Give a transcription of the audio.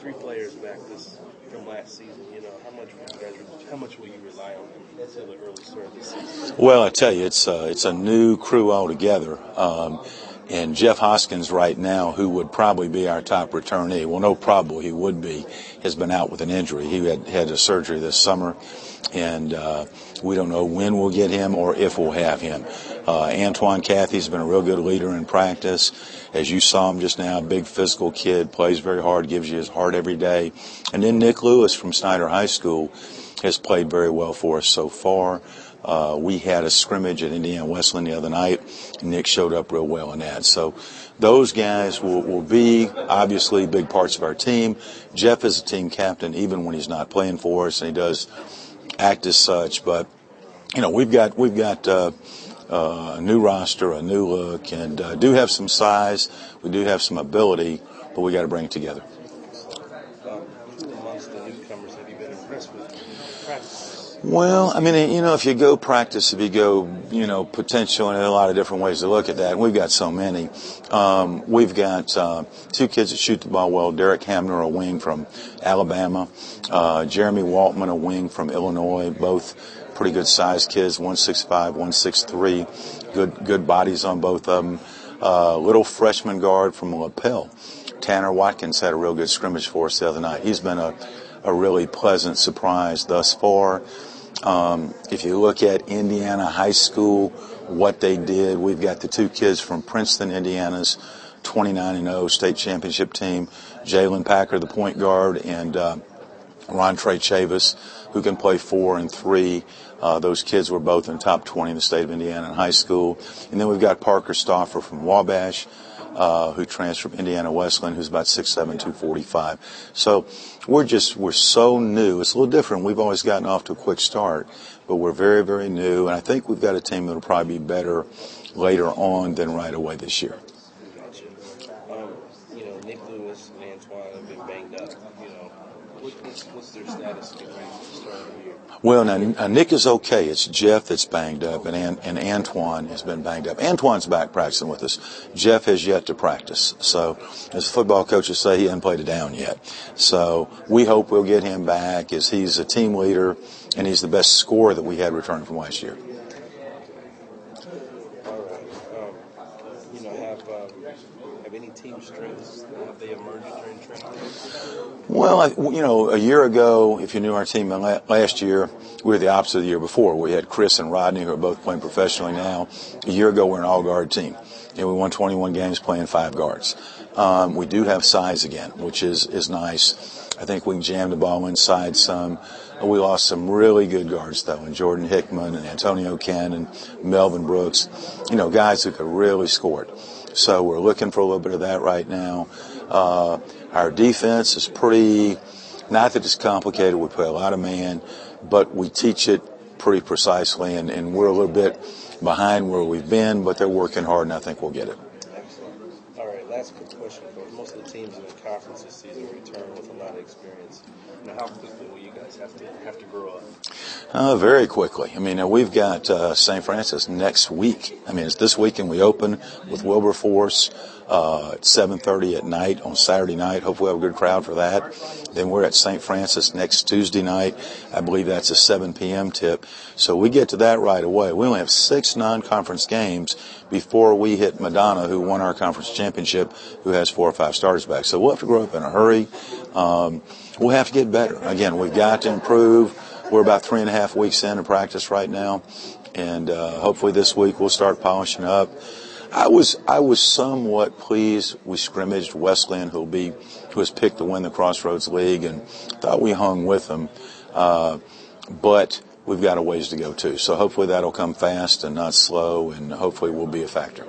three players back from last season. How much will you rely on them until the early start of the season? Well, I tell you, it's a new crew altogether. And Jeff Hoskins right now, who would probably be our top returnee, well, no, probably he would be, has been out with an injury. He had a surgery this summer, and we don't know when we'll get him or if we'll have him. Antoine Cathy's been a real good leader in practice. As you saw him just now, big physical kid, plays very hard, gives you his heart every day. And then Nick Lewis from Snyder High School has played very well for us so far. We had a scrimmage at Indiana Wesleyan the other night, and Nick showed up real well in that. So those guys will be obviously big parts of our team. Jeff is a team captain even when he's not playing for us, and he does act as such. But we've got a new roster, a new look, and do have some size. We do have some ability, but we got to bring it together. Who amongst the newcomers have you been impressed with in practice? Well, I mean, if you go practice, if you go, potential, and there are a lot of different ways to look at that. And we've got so many. We've got two kids that shoot the ball well. Derek Hamner, a wing from Alabama. Jeremy Waltman, a wing from Illinois. Both pretty good sized kids, 165, 163. Good bodies on both of them. Little freshman guard from LaPel. Tanner Watkins had a real good scrimmage for us the other night. He's been a really pleasant surprise thus far. If you look at Indiana High School, what they did, we've got the two kids from Princeton, Indiana's 29-0 state championship team, Jalen Packer, the point guard, and Rontre Chavis, who can play 4 and 3. Those kids were both in the top 20 in the state of Indiana in high school. And then we've got Parker Stauffer from Wabash, who transferred from Indiana Wesleyan, who's about 6'7", 245. So we're so new. It's a little different. We've always gotten off to a quick start, but we're very, very new. And I think we've got a team that will probably be better later on than right away this year. Gotcha. Nick Lewis and Antoine have been banged up. What's their status getting ready for the start of the year? Well, now Nick is okay. It's Jeff that's banged up, and Antoine has been banged up. Antoine's back practicing with us. Jeff has yet to practice. So, as football coaches say, he hasn't played it down yet. So, we hope we'll get him back, as he's a team leader, and he's the best scorer that we had returning from last year. Have any team strengths, have they emerged during training? Well, a year ago, if you knew our team last year, we were the opposite of the year before. We had Chris and Rodney, who are both playing professionally now. A year ago, we're an all-guard team, and we won 21 games playing 5 guards. We do have size again, which is nice. I think we can jam the ball inside some. We lost some really good guards, though, and Jordan Hickman and Antonio Ken and Melvin Brooks, guys who could really score it. So we're looking for a little bit of that right now. Our defense is pretty, not that it's complicated, we play a lot of man, but we teach it pretty precisely, and we're a little bit behind where we've been, but they're working hard, and I think we'll get it. Excellent. All right, last quick question, Coach. Most of the teams in the conference this season return with a lot of experience. How quickly will you guys have to grow up? Very quickly. We've got St. Francis next week. It's this weekend we open with Wilberforce at 7:30 at night on Saturday night. Hopefully we'll have a good crowd for that. Then we're at St. Francis next Tuesday night. I believe that's a 7 p.m. tip. So we get to that right away. We only have 6 non-conference games before we hit Madonna, who won our conference championship, who has 4 or 5 starters back. So we'll have to grow up in a hurry. We'll have to get better. Again, we've got to improve. We're about 3.5 weeks into practice right now, and hopefully this week we'll start polishing up. I was somewhat pleased we scrimmaged Wesleyan, who was picked to win the Crossroads League, and thought we hung with them. But we've got a ways to go too. So hopefully that'll come fast and not slow, and hopefully we'll be a factor.